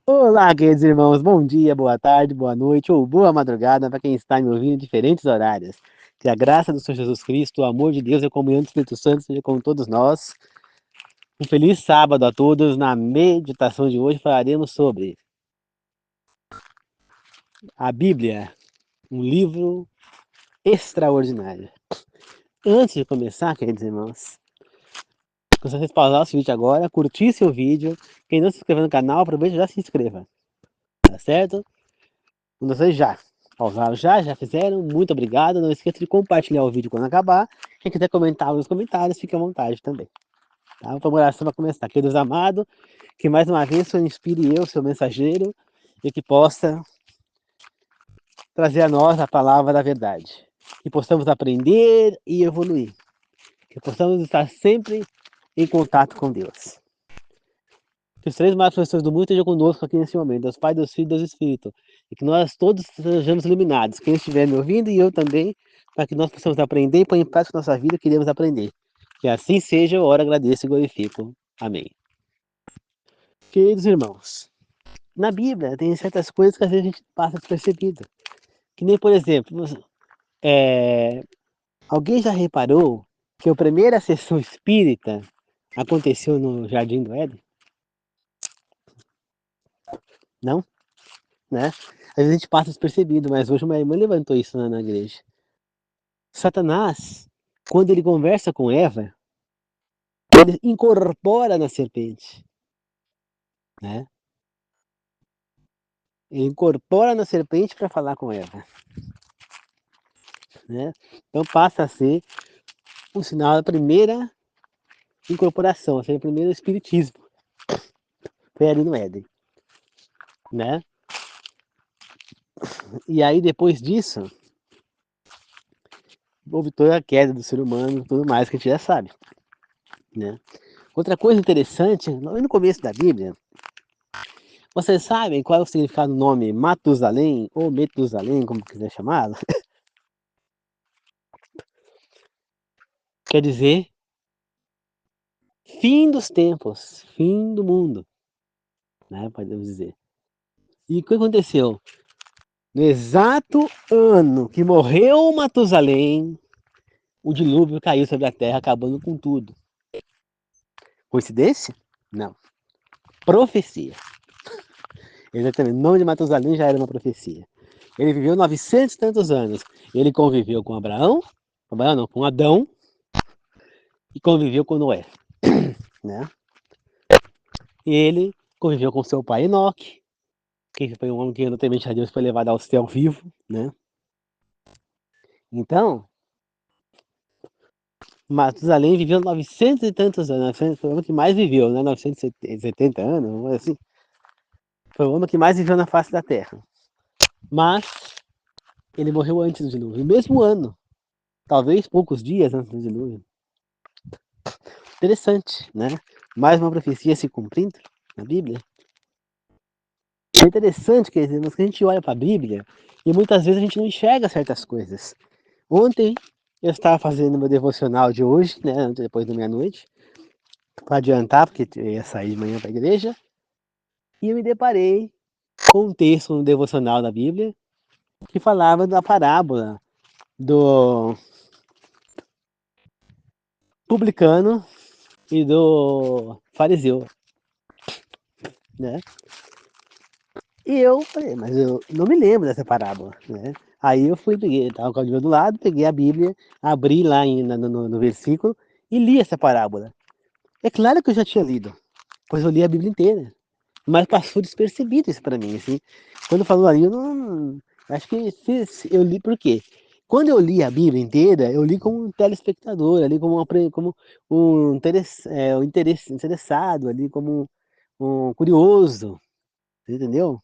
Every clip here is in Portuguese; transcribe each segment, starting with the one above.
Olá, queridos irmãos, bom dia, boa tarde, boa noite ou boa madrugada para quem está me ouvindo em diferentes horários. Que a graça do Senhor Jesus Cristo, o amor de Deus e a comunhão do Espírito Santo seja com todos nós. Um feliz sábado a todos. Na meditação de hoje falaremos sobre a Bíblia, um livro extraordinário. Antes de começar, queridos irmãos, gostaria de pausar o vídeo agora, curtir seu vídeo. Quem não se inscreveu no canal, aproveite e já se inscreva, tá certo? Vocês já pausaram, já fizeram, muito obrigado. Não esqueça de compartilhar o vídeo quando acabar. Quem quiser comentar nos comentários, fique à vontade também. Tá? Vamos para a oração para começar. Queridos amados, que mais uma vez o Senhor inspire eu, seu mensageiro, e que possa trazer a nós a palavra da verdade. Que possamos aprender e evoluir. Que possamos estar sempre em contato com Deus. Que os três maiores professores do mundo estejam conosco aqui nesse momento, Deus Pai, Deus Filho e Deus Espírito. E que nós todos sejamos iluminados, quem estiver me ouvindo e eu também, para que nós possamos aprender e pôr em prática nossa vida, queremos aprender. Que assim seja, eu oro, agradeço e glorifico. Amém. Queridos irmãos, na Bíblia tem certas coisas que às vezes a gente passa despercebido. Que nem, por exemplo, alguém já reparou que a primeira sessão espírita aconteceu no Jardim do Éden? Não? Né? Às vezes a gente passa despercebido, mas hoje uma irmã levantou isso na igreja. Satanás, quando ele conversa com Eva, ele incorpora na serpente, né? Ele incorpora na serpente para falar com Eva, né? Então passa a ser um sinal da primeira incorporação, a ser o primeiro espiritismo. Foi ali no Éden, né? E aí depois disso, houve toda a queda do ser humano e tudo mais que a gente já sabe, né? Outra coisa interessante, no começo da Bíblia, vocês sabem qual é o significado do nome Matusalém ou Metusalém, como quiser chamá-lo? Quer dizer fim dos tempos, fim do mundo, né? Podemos dizer. E o que aconteceu? No exato ano que morreu Matusalém, o dilúvio caiu sobre a terra, acabando com tudo. Coincidência? Não. Profecia. Exatamente. O nome de Matusalém já era uma profecia. Ele viveu 900 e tantos anos. Ele conviveu com com Adão, e conviveu com Noé, né? Ele conviveu com seu pai Enoque, que foi um homem que andou temente a Deus, foi levado ao céu vivo, né? Então, Matusalém viveu 900 e tantos anos, foi o homem que mais viveu, né? 970 anos, assim. Foi o homem que mais viveu na face da Terra. Mas ele morreu antes do dilúvio, no mesmo ano, talvez poucos dias antes do dilúvio. Interessante, né? Mais uma profecia se cumprindo na Bíblia. É interessante, quer dizer, que a gente olha para a Bíblia e muitas vezes a gente não enxerga certas coisas. Ontem eu estava fazendo meu devocional de hoje, né, depois da meia-noite, para adiantar, porque eu ia sair de manhã para a igreja, e eu me deparei com um texto no devocional da Bíblia que falava da parábola do publicano e do fariseu, né? E eu falei, mas eu não me lembro dessa parábola, né? Aí eu fui, peguei, estava com a Bíblia do lado, peguei a Bíblia, abri lá no versículo e li essa parábola. É claro que eu já tinha lido, pois eu li a Bíblia inteira, mas passou despercebido isso para mim, assim. Quando falou ali, eu não... Acho que eu li por quê? Quando eu li a Bíblia inteira, eu li como um telespectador, ali como um interessado, ali como um curioso, entendeu?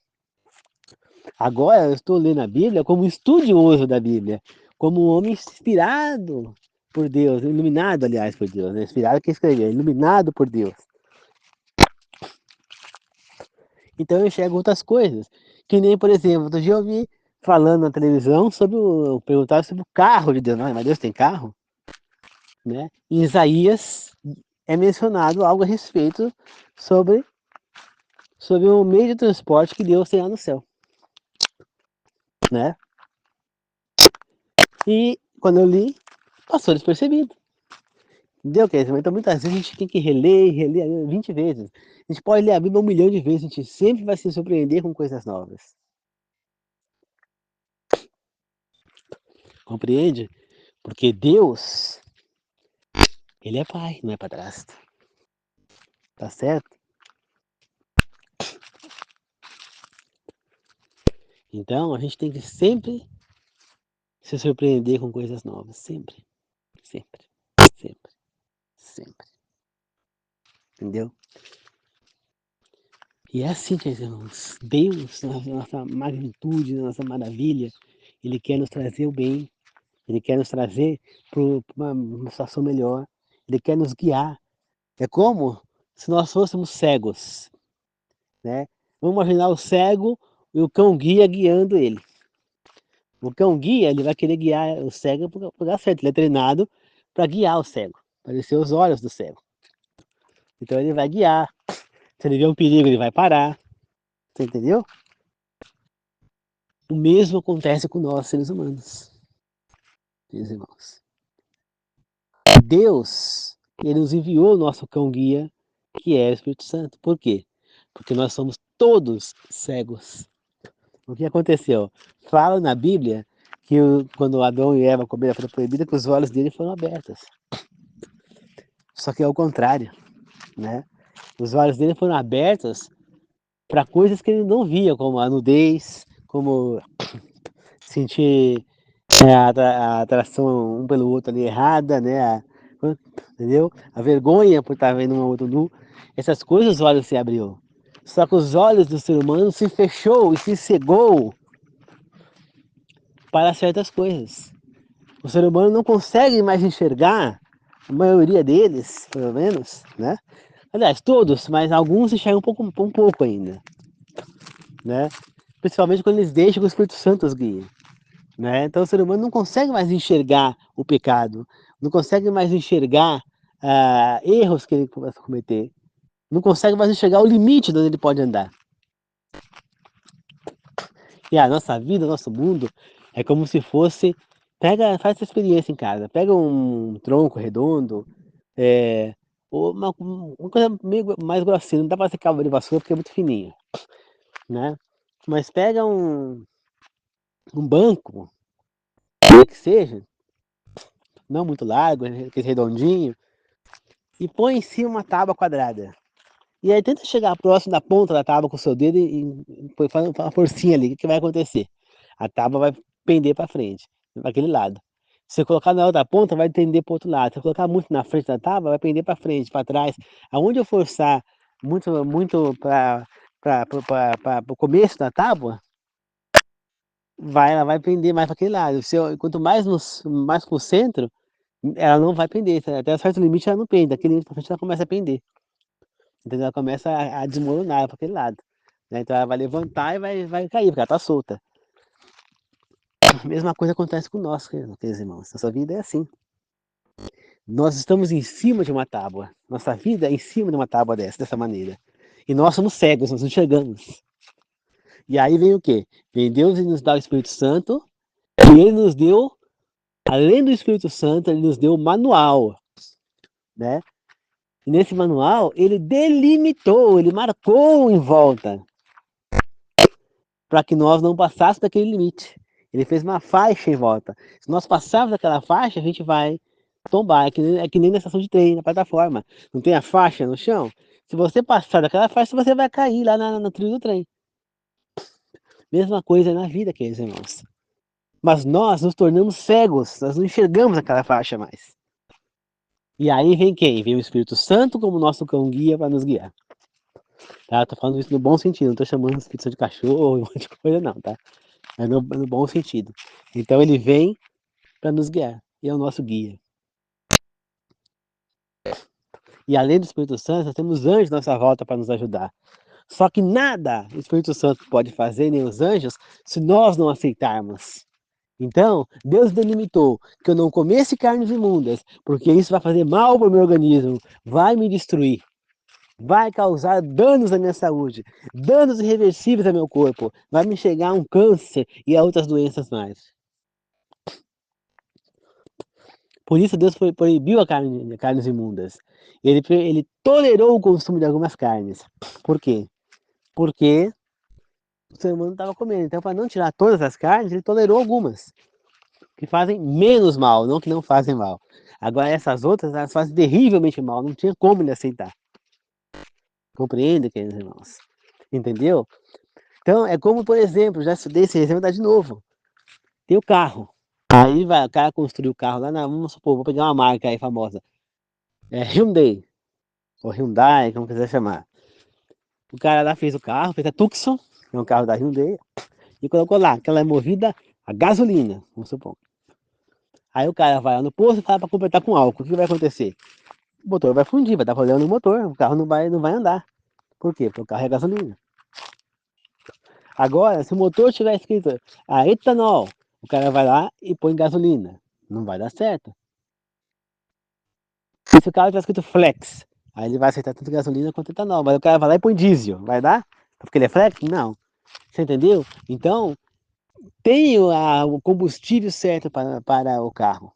Agora eu estou lendo a Bíblia como estudioso da Bíblia, como um homem inspirado por Deus, iluminado, aliás, por Deus, né? Inspirado que escreveu, iluminado por Deus. Então eu enxergo outras coisas, que nem, por exemplo, outro dia eu vi falando na televisão perguntar sobre o carro de Deus. Não, mas Deus tem carro? Né? Em Isaías é mencionado algo a respeito sobre sobre o meio de transporte que Deus tem lá no céu, né? E quando eu li, passou despercebido. Entendeu, Kézia? Então muitas vezes a gente tem que reler, reler 20 vezes. A gente pode ler a Bíblia 1 milhão de vezes, a gente sempre vai se surpreender com coisas novas. Compreende? Porque Deus, Ele é pai, não é padrasto. Tá certo? Então a gente tem que sempre se surpreender com coisas novas. Sempre. Sempre. Sempre. Sempre. Entendeu? E é assim, meus irmãos. Deus, na nossa magnitude, na nossa maravilha, Ele quer nos trazer o bem. Ele quer nos trazer para uma situação melhor. Ele quer nos guiar. É como se nós fôssemos cegos, né? Vamos imaginar o cego e o cão guia guiando ele. O cão guia, ele vai querer guiar o cego para o lugar certo. Ele é treinado para guiar o cego, para ser os olhos do cego. Então ele vai guiar. Se ele vê um perigo, ele vai parar. Você entendeu? O mesmo acontece com nós, seres humanos, meus irmãos. Deus, Ele nos enviou o nosso cão guia, que é o Espírito Santo. Por quê? Porque nós somos todos cegos. O que aconteceu? Fala na Bíblia que quando Adão e Eva comeram a fruta proibida, que os olhos dele foram abertos. Só que é o contrário, né? Os olhos dele foram abertos para coisas que ele não via, como a nudez, como sentir a atração um pelo outro ali errada, né? Entendeu? A vergonha por estar vendo um outro nu. Essas coisas os olhos se abriu. Só que os olhos do ser humano se fechou e se cegou para certas coisas. O ser humano não consegue mais enxergar, a maioria deles, pelo menos, né? Aliás, todos, mas alguns enxergam um pouco ainda, né? Principalmente quando eles deixam que o Espírito Santo os guie, né? Então o ser humano não consegue mais enxergar o pecado, não consegue mais enxergar erros que ele começa a cometer, não consegue mais enxergar o limite de onde ele pode andar. E a nossa vida, o nosso mundo, é como se fosse... Faz essa experiência em casa, pega um tronco redondo, uma coisa meio mais grossinha, não dá para ser cabo de vassoura porque é muito fininho, né? Mas pega um banco, que seja, não muito largo, aquele redondinho, e põe em cima uma tábua quadrada. E aí tenta chegar próximo da ponta da tábua com o seu dedo e faz uma forcinha ali. O que vai acontecer? A tábua vai pender para frente, para aquele lado. Se você colocar na outra ponta, vai tender para o outro lado. Se você colocar muito na frente da tábua, vai pender para frente, para trás. Aonde eu forçar muito para o começo da tábua, ela vai pender mais para aquele lado. Quanto mais para o centro, ela não vai pender. Até certo limite ela não pende. Daquele limite para frente ela começa a pender. Então ela começa a desmoronar para aquele lado, né? Então ela vai levantar e vai cair, porque ela está solta. A mesma coisa acontece com nós, queridos irmãos. Nossa vida é assim. Nós estamos em cima de uma tábua. Nossa vida é em cima de uma tábua dessa maneira. E nós somos cegos, nós não enxergamos. E aí vem o quê? Vem Deus e nos dá o Espírito Santo, e Ele nos deu, além do Espírito Santo, Ele nos deu o manual, né? E nesse manual, Ele delimitou, Ele marcou em volta, para que nós não passássemos daquele limite. Ele fez uma faixa em volta. Se nós passarmos daquela faixa, a gente vai tombar. É que nem na estação de trem, na plataforma. Não tem a faixa no chão? Se você passar daquela faixa, você vai cair lá no trilho do trem. Mesma coisa na vida, queridos irmãos. Mas nós nos tornamos cegos, nós não enxergamos aquela faixa mais. E aí vem quem? Vem o Espírito Santo como nosso cão guia para nos guiar. Tá? Tô falando isso no bom sentido, não tô chamando o Espírito Santo de cachorro, um monte de coisa não, tá? É no bom sentido. Então ele vem para nos guiar, e é o nosso guia. E além do Espírito Santo, nós temos anjos à nossa volta para nos ajudar. Só que nada o Espírito Santo pode fazer, nem os anjos, se nós não aceitarmos. Então, Deus delimitou que eu não comesse carnes imundas, porque isso vai fazer mal para o meu organismo, vai me destruir. vai causar danos à minha saúde, danos irreversíveis ao meu corpo, vai me chegar um câncer e a outras doenças mais. Por isso Deus proibiu carnes imundas. Ele tolerou o consumo de algumas carnes. Por quê? Porque o ser humano estava comendo. Então, para não tirar todas as carnes, ele tolerou algumas, que fazem menos mal, não que não fazem mal. Agora, essas outras, elas fazem terrivelmente mal, não tinha como ele aceitar. Compreende, queridos irmãos? Entendeu? Então, é como, por exemplo, já estudei esse exemplo, dá de novo. Tem o carro. Aí vai, o cara construiu o carro lá vamos supor, vou pegar uma marca aí famosa. É Hyundai, ou Hyundai, como quiser chamar. O cara lá fez o carro, fez a Tucson, que é um carro da Hyundai, e colocou lá, que ela é movida a gasolina, vamos supor. Aí o cara vai lá no posto e fala para completar com álcool. O que vai acontecer? O motor vai fundir, vai dar problema no motor, o carro não vai andar. Por quê? Porque o carro é gasolina. Agora, se o motor tiver escrito etanol, o cara vai lá e põe gasolina. Não vai dar certo. E se o carro tiver escrito flex, aí ele vai aceitar tanto gasolina quanto etanol. Mas o cara vai lá e põe diesel. Vai dar? Porque ele é flex? Não. Você entendeu? Então, tem o combustível certo para o carro.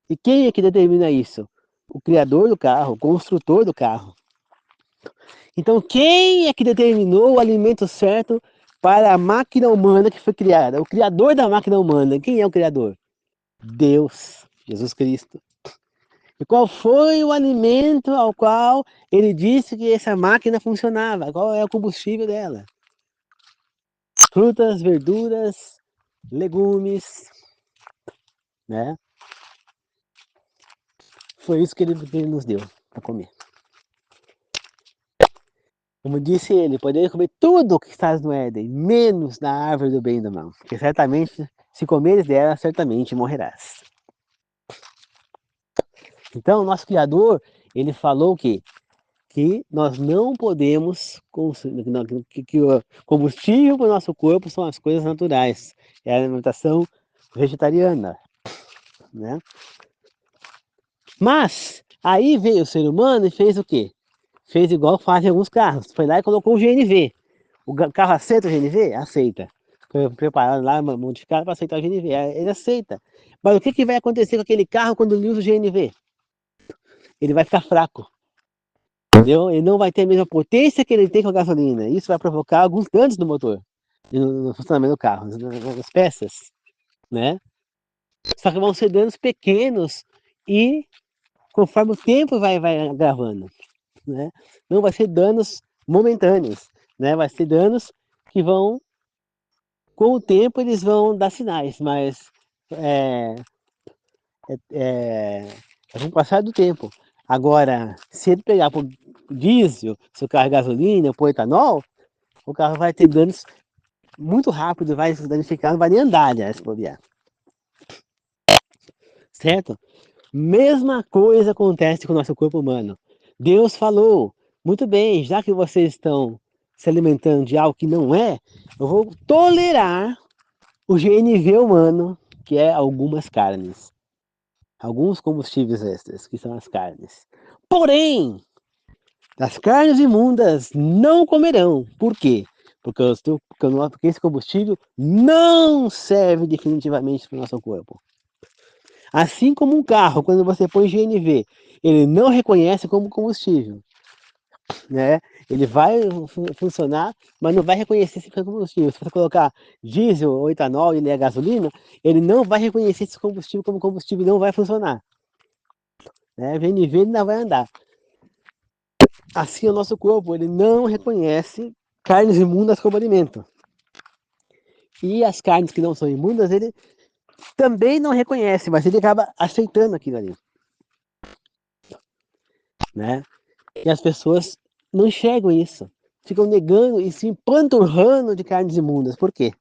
E quem é que determina isso? O criador do carro, o construtor do carro. Então, quem é que determinou o alimento certo para a máquina humana que foi criada? O criador da máquina humana. Quem é o criador? Deus, Jesus Cristo. E qual foi o alimento ao qual ele disse que essa máquina funcionava? Qual é o combustível dela? Frutas, verduras, legumes, né? Foi isso que ele nos deu para comer. Como disse ele, poderia comer tudo o que estás no Éden, menos da árvore do bem e do mal, porque certamente, se comeres dela, certamente morrerás. Então, o nosso Criador, ele falou que nós não podemos consumir, que o combustível para o nosso corpo são as coisas naturais, é a alimentação vegetariana, né? Mas, aí veio o ser humano e fez o quê? Fez igual fazem alguns carros, foi lá e colocou o GNV. O carro aceita o GNV? Aceita. Foi preparado lá, modificado para aceitar o GNV. Ele aceita. Mas o que vai acontecer com aquele carro quando ele usa o GNV? Ele vai ficar fraco. Entendeu? Ele não vai ter a mesma potência que ele tem com a gasolina. Isso vai provocar alguns danos no motor, no funcionamento do carro, nas peças, né? Só que vão ser danos pequenos e conforme o tempo vai agravando, né? Não vai ser danos momentâneos, né? Vai ser danos que vão, com o tempo, eles vão dar sinais, mas é, com o passar do tempo. Agora, se ele pegar por diesel, se o carro é gasolina, por etanol, o carro vai ter danos muito rápido, vai se danificar, não vai nem andar, aliás, se bobear. Certo? Mesma coisa acontece com o nosso corpo humano. Deus falou, muito bem, já que vocês estão se alimentando de algo que não é, eu vou tolerar o GNV humano, que é algumas carnes. Alguns combustíveis extras, que são as carnes. Porém, das carnes imundas não comerão. Por quê? Porque esse combustível não serve definitivamente para o nosso corpo. Assim como um carro, quando você põe GNV, ele não reconhece como combustível, né? Ele vai funcionar, mas não vai reconhecer se for combustível. Se você colocar diesel ou etanol e ele é gasolina, ele não vai reconhecer esse combustível como combustível e não vai funcionar. Né? GNV ele não vai andar. Assim, o nosso corpo ele não reconhece carnes imundas como alimento. E as carnes que não são imundas, ele também não reconhece, mas ele acaba aceitando aquilo ali. Né? E as pessoas não enxergam isso. Ficam negando e se empanturrando de carnes imundas. Por quê?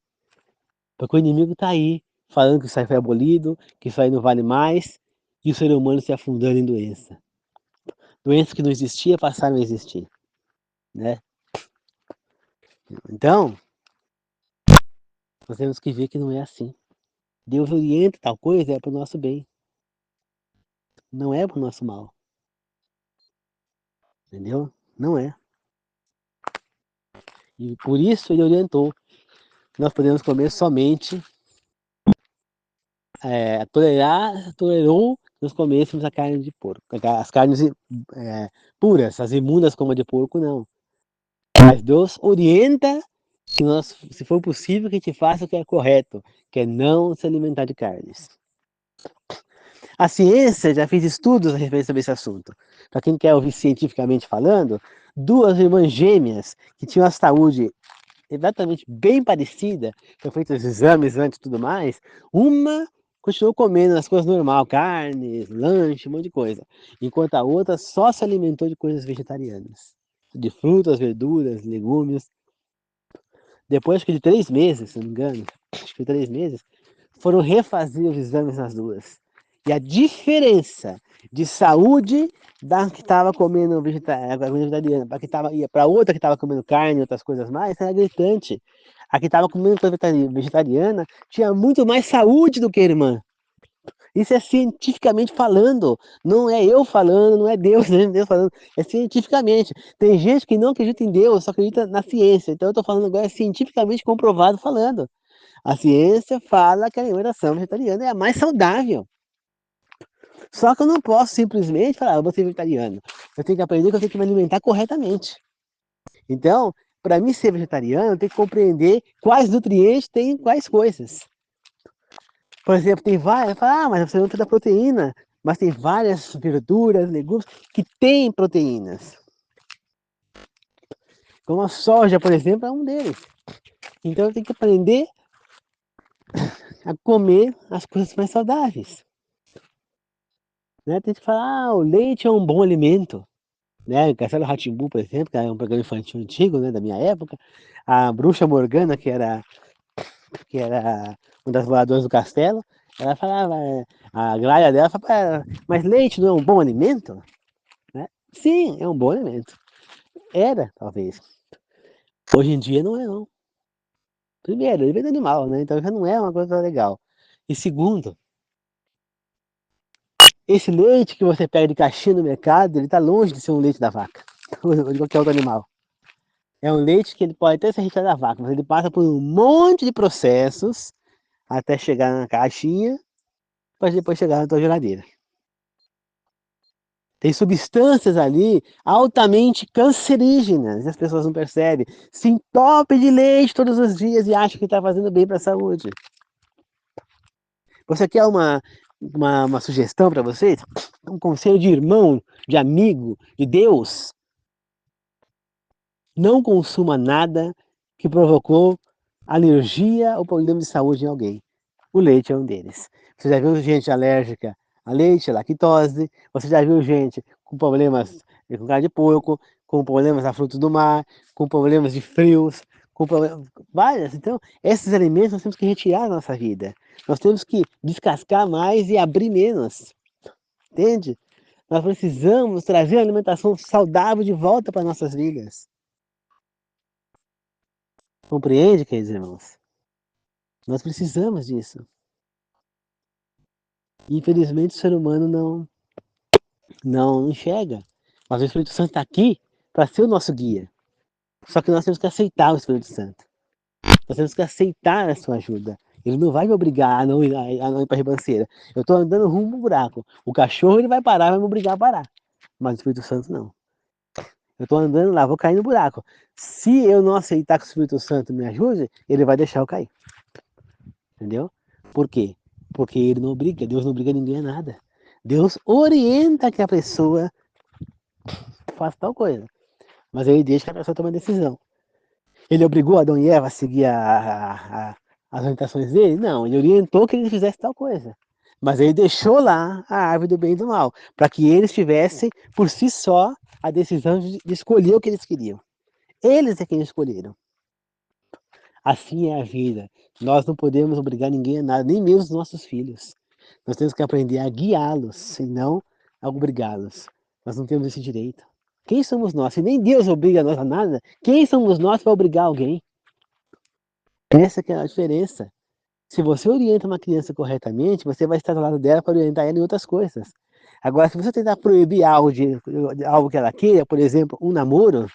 Porque o inimigo está aí, falando que isso aí foi abolido, que isso aí não vale mais, e o ser humano se afundando em doença. Doenças que não existiam passaram a existir. Né? Então, nós temos que ver que não é assim. Deus orienta tal coisa, é para o nosso bem. Não é para o nosso mal. Entendeu? Não é. E por isso ele orientou que nós podemos comer somente, tolerou que nós comêssemos a carne de porco. As carnes puras, as imundas como a de porco, não. Mas Deus orienta que nós, se for possível, que a gente faça o que é correto, que é não se alimentar de carnes. A ciência já fez estudos a respeito sobre esse assunto. Para quem quer ouvir cientificamente falando, duas irmãs gêmeas que tinham a saúde exatamente bem parecida, foram feitos os exames antes e tudo mais, uma continuou comendo as coisas normais, carnes, lanche, um monte de coisa, enquanto a outra só se alimentou de coisas vegetarianas, de frutas, verduras, legumes. Depois acho que de 3 meses, se não me engano, acho que 3 meses, foram refazer os exames nas duas. E a diferença de saúde da que estava comendo vegetariana para a outra que estava comendo carne e outras coisas mais, era gritante. A que estava comendo coisa vegetariana tinha muito mais saúde do que a irmã. Isso é cientificamente falando, não é eu falando, não é Deus, não é Deus falando, é cientificamente. Tem gente que não acredita em Deus, só acredita na ciência. Então eu estou falando agora cientificamente comprovado falando. A ciência fala que a alimentação vegetariana é a mais saudável. Só que eu não posso simplesmente falar, eu vou ser vegetariano. Eu tenho que aprender que eu tenho que me alimentar corretamente. Então, para mim ser vegetariano, eu tenho que compreender quais nutrientes tem quais coisas. Por exemplo, tem várias, mas você não precisa da proteína. Mas tem várias verduras, legumes que têm proteínas. Como a soja, por exemplo, é um deles. Então eu tenho que aprender a comer as coisas mais saudáveis. Né? Tem que falar, o leite é um bom alimento. Né? Castelo Rá-Tim-Bum, por exemplo, que é um programa infantil antigo, né, da minha época. A bruxa Morgana, que era uma das moradoras do castelo, ela falava, a Gláia dela falava, mas leite não é um bom alimento? Né? Sim, é um bom alimento. Era, talvez. Hoje em dia não é, não. Primeiro, ele vem do animal, né? Então já não é uma coisa legal. E segundo, esse leite que você pega de caixinha no mercado, ele está longe de ser um leite da vaca, ou de qualquer outro animal. É um leite que ele pode até ser retirado da vaca, mas ele passa por um monte de processos até chegar na caixinha, para depois chegar na tua geladeira. Tem substâncias ali altamente cancerígenas, e as pessoas não percebem. Se entope de leite todos os dias e acha que está fazendo bem para a saúde. Você quer uma sugestão para vocês? Um conselho de irmão, de amigo, de Deus? Não consuma nada que provocou alergia ou problema de saúde em alguém. O leite é um deles. Você já viu gente alérgica a leite, a lactose? Você já viu gente com problemas com carne de porco, com problemas a frutos do mar, com problemas de frios, com problemas várias. Então, esses alimentos nós temos que retirar da nossa vida. Nós temos que descascar mais e abrir menos. Entende? Nós precisamos trazer a alimentação saudável de volta para nossas vidas. Compreende, queridos irmãos? Nós precisamos disso. Infelizmente, o ser humano não enxerga. Mas o Espírito Santo está aqui para ser o nosso guia. Só que nós temos que aceitar o Espírito Santo. Nós temos que aceitar a sua ajuda. Ele não vai me obrigar a não ir para a ribanceira. Eu estou andando rumo ao buraco. O cachorro ele vai parar, vai me obrigar a parar. Mas o Espírito Santo não. Eu estou andando lá, vou cair no buraco. Se eu não aceitar que o Espírito Santo me ajude, ele vai deixar eu cair. Entendeu? Por quê? Porque ele não obriga, Deus não obriga ninguém a nada. Deus orienta que a pessoa faça tal coisa. Mas ele deixa que a pessoa tome a decisão. Ele obrigou Adão e Eva a seguir as orientações dele? Não, ele orientou que ele fizesse tal coisa. Mas ele deixou lá a árvore do bem e do mal, para que eles tivessem, por si só, a decisão de escolher o que eles queriam. Eles é quem escolheram. Assim é a vida. Nós não podemos obrigar ninguém a nada, nem mesmo os nossos filhos. Nós temos que aprender a guiá-los, e não a obrigá-los. Nós não temos esse direito. Quem somos nós? Se nem Deus obriga nós a nada, quem somos nós para obrigar alguém? Essa que é a diferença. Se você orienta uma criança corretamente, você vai estar do lado dela para orientar ela em outras coisas. Agora, se você tentar proibir algo, algo que ela queira, por exemplo, um namoro,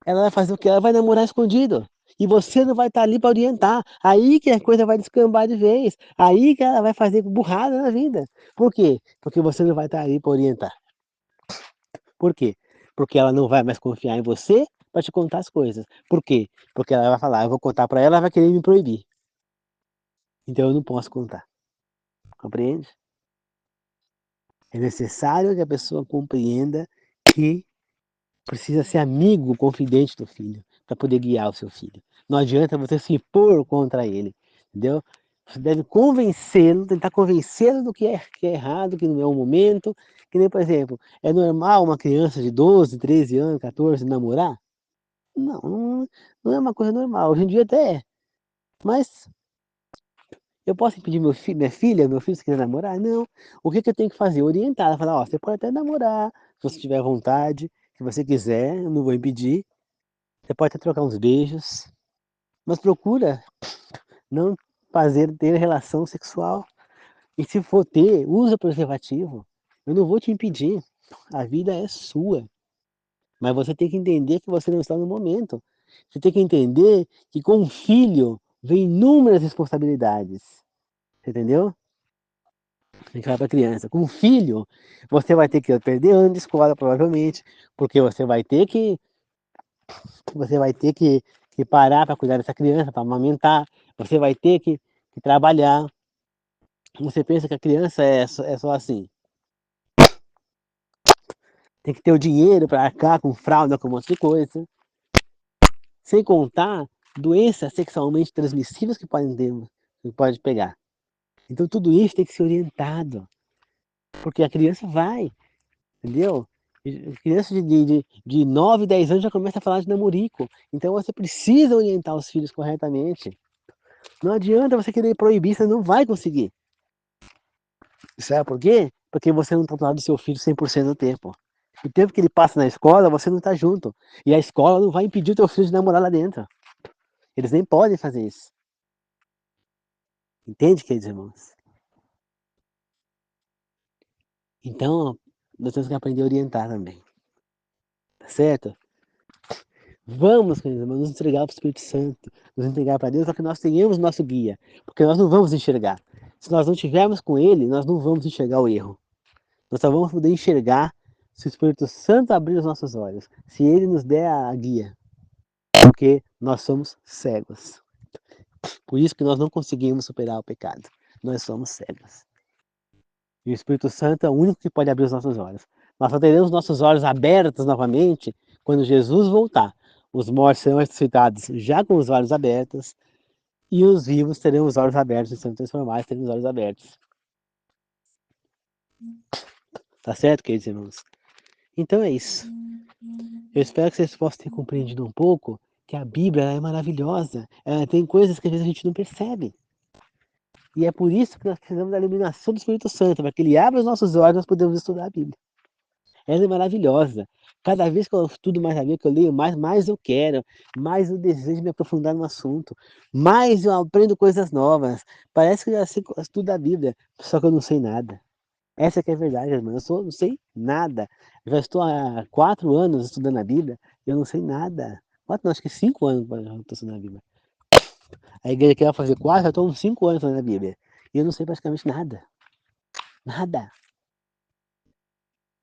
ela vai fazer o quê? Ela vai namorar escondido. E você não vai estar ali para orientar. Aí que a coisa vai descambar de vez. Aí que ela vai fazer burrada na vida. Por quê? Porque você não vai estar ali para orientar. Por quê? Porque ela não vai mais confiar em você para te contar as coisas. Por quê? Porque ela vai falar, eu vou contar para ela, ela vai querer me proibir. Então eu não posso contar. Compreende? É necessário que a pessoa compreenda que precisa ser amigo, confidente do filho, para poder guiar o seu filho. Não adianta você se impor contra ele, entendeu? Você deve convencê-lo, tentar convencê-lo do que é errado, que não é o momento. Que nem, por exemplo, é normal uma criança de 12, 13 anos, 14 namorar? Não, não é uma coisa normal. Hoje em dia até é. Mas eu posso impedir meu filho, minha filha, meu filho, se quiser namorar? Não. O que eu tenho que fazer? Orientar. Ela falar, ó, você pode até namorar, se você tiver vontade, se você quiser, eu não vou impedir. Você pode até trocar uns beijos, mas procura não ter relação sexual. E se for ter, usa preservativo. Eu não vou te impedir. A vida é sua. Mas você tem que entender que você não está no momento. Você tem que entender que com um filho vem inúmeras responsabilidades. Você entendeu? A gente fala para criança. Com um filho, você vai ter que perder ano de escola, provavelmente, porque você vai ter que parar para cuidar dessa criança, para amamentar, você vai ter que trabalhar. Você pensa que a criança é só assim. Tem que ter o dinheiro para arcar com fralda, com um monte de coisa. Sem contar doenças sexualmente transmissíveis que pode pegar. Então tudo isso tem que ser orientado. Porque a criança vai, entendeu? Criança de 9, 10 anos já começa a falar de namorico. Então você precisa orientar os filhos corretamente. Não adianta você querer proibir, você não vai conseguir. Sabe por quê? Porque você não está do lado do seu filho 100% do tempo. O tempo que ele passa na escola, você não está junto. E a escola não vai impedir o teu filho de namorar lá dentro. Eles nem podem fazer isso. Entende, queridos irmãos? Então, nós temos que aprender a orientar também. Tá certo? Vamos, queridos irmãos, nos entregar para o Espírito Santo, nos entregar para Deus, para que nós tenhamos nosso guia. Porque nós não vamos enxergar. Se nós não tivermos com Ele, nós não vamos enxergar o erro. Nós só vamos poder enxergar se o Espírito Santo abrir os nossos olhos, se Ele nos der a guia, porque nós somos cegos. Por isso que nós não conseguimos superar o pecado. Nós somos cegos. E o Espírito Santo é o único que pode abrir os nossos olhos. Nós só teremos nossos olhos abertos novamente quando Jesus voltar. Os mortos serão ressuscitados já com os olhos abertos e os vivos terão os olhos abertos e serão transformados, terão os olhos abertos. Tá certo, queridos irmãos? Então é isso. Eu espero que vocês possam ter compreendido um pouco que a Bíblia é maravilhosa. Ela tem coisas que às vezes a gente não percebe. E é por isso que nós precisamos da iluminação do Espírito Santo, para que ele abra os nossos olhos e nós podemos estudar a Bíblia. Ela é maravilhosa. Cada vez que eu estudo mais a Bíblia, que eu leio mais, mais eu quero, mais eu desejo me aprofundar no assunto, mais eu aprendo coisas novas. Parece que eu já sei tudo da Bíblia, só que eu não sei nada. Essa que é a verdade, irmão. Não sei nada. Eu já estou há 4 anos estudando a Bíblia e eu não sei nada. 4, não, acho que 5 anos que eu estou estudando a Bíblia. A igreja quer fazer 4, eu estou uns 5 anos estudando a Bíblia. E eu não sei praticamente nada. Nada.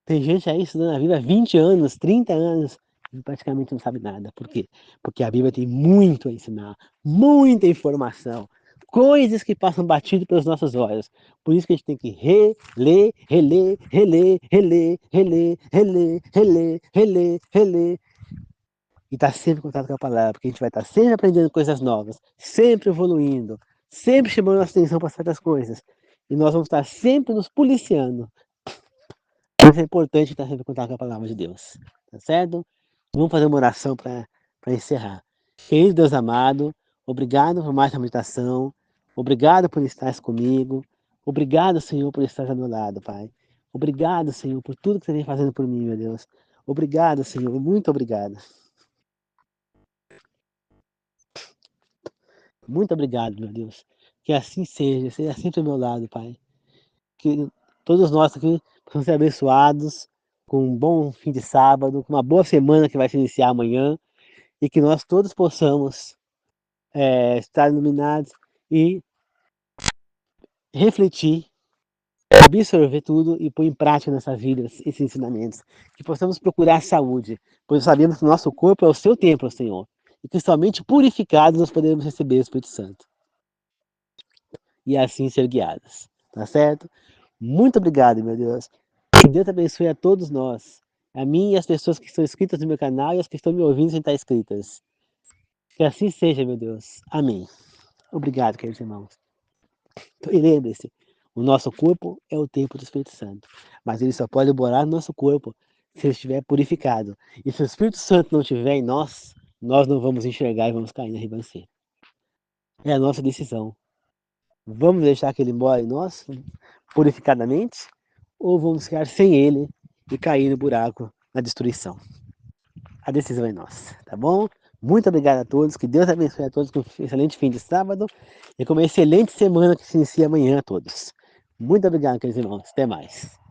Tem gente aí estudando a Bíblia há 20 anos, 30 anos, e praticamente não sabe nada. Por quê? Porque a Bíblia tem muito a ensinar, muita informação, coisas que passam batido pelos nossos olhos. Por isso que a gente tem que reler, reler, reler, reler, reler, reler, reler, reler, reler. E estar sempre em contato com a palavra, porque a gente vai estar sempre aprendendo coisas novas, sempre evoluindo, sempre chamando nossa atenção para certas coisas. E nós vamos estar sempre nos policiando. Mas é importante estar sempre em contato com a palavra de Deus, tá certo? Vamos fazer uma oração para encerrar. Querido Deus amado, obrigado por mais essa meditação, obrigado por estar comigo, obrigado, Senhor, por estar ao meu lado, Pai. Obrigado, Senhor, por tudo que você vem fazendo por mim, meu Deus. Obrigado, Senhor, muito obrigado. Muito obrigado, meu Deus. Que assim seja sempre ao meu lado, Pai. Que todos nós aqui possamos ser abençoados com um bom fim de sábado, com uma boa semana que vai se iniciar amanhã, e que nós todos possamos estar iluminados e refletir, absorver tudo e pôr em prática nessas vidas esses ensinamentos. Que possamos procurar saúde, pois sabemos que o nosso corpo é o seu templo, Senhor, e que somente purificados nós podemos receber o Espírito Santo. E assim ser guiados, tá certo? Muito obrigado, meu Deus. Que Deus abençoe a todos nós, a mim e as pessoas que estão inscritas no meu canal e as que estão me ouvindo sem estar inscritas. Que assim seja, meu Deus. Amém. Obrigado, queridos irmãos. E lembre-se, o nosso corpo é o templo do Espírito Santo, mas ele só pode morar no nosso corpo se ele estiver purificado. E se o Espírito Santo não estiver em nós, nós não vamos enxergar e vamos cair na ribanceira. É a nossa decisão. Vamos deixar que ele mora em nós, purificadamente, ou vamos ficar sem ele e cair no buraco, na destruição? A decisão é nossa, tá bom? Muito obrigado a todos, que Deus abençoe a todos com um excelente fim de sábado e com uma excelente semana que se inicia amanhã a todos. Muito obrigado, queridos irmãos. Até mais.